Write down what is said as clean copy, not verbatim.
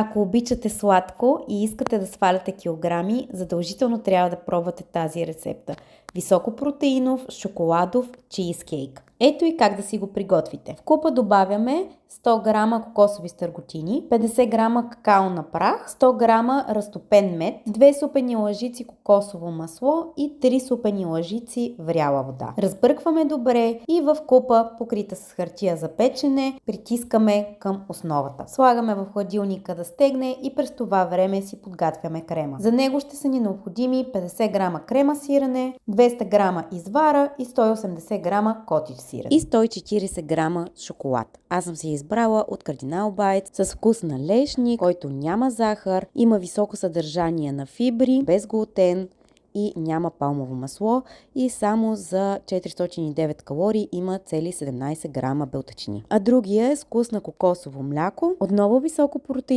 Ако обичате сладко и искате да сваляте килограми, задължително трябва да пробвате тази рецепта. Високопротеинов шоколадов чизкейк. Ето и как да си го приготвите. В купа добавяме 100 грама кокосови стърготини, 50 грама какао на прах, 100 грама разтопен мед, 2 супени лъжици кокосово масло и 3 супени лъжици вряла вода. Разбъркваме добре и в купа, покрита с хартия за печене, притискаме към основата. Слагаме в хладилника да стегне и през това време си подготвяме крема. За него ще са ни необходими 50 грама крема сирене, 200 грама извара и 180 грама котич сирене. И 140 грама шоколад. Аз съм си избрала от Кардинал Байц с вкус на лешник, който няма захар, има високо съдържание на фибри, без глутен и няма палмово масло и само за 409 калории има цели 17 грама белтъчини. А другия е с вкус на кокосово мляко, отново високо протеин,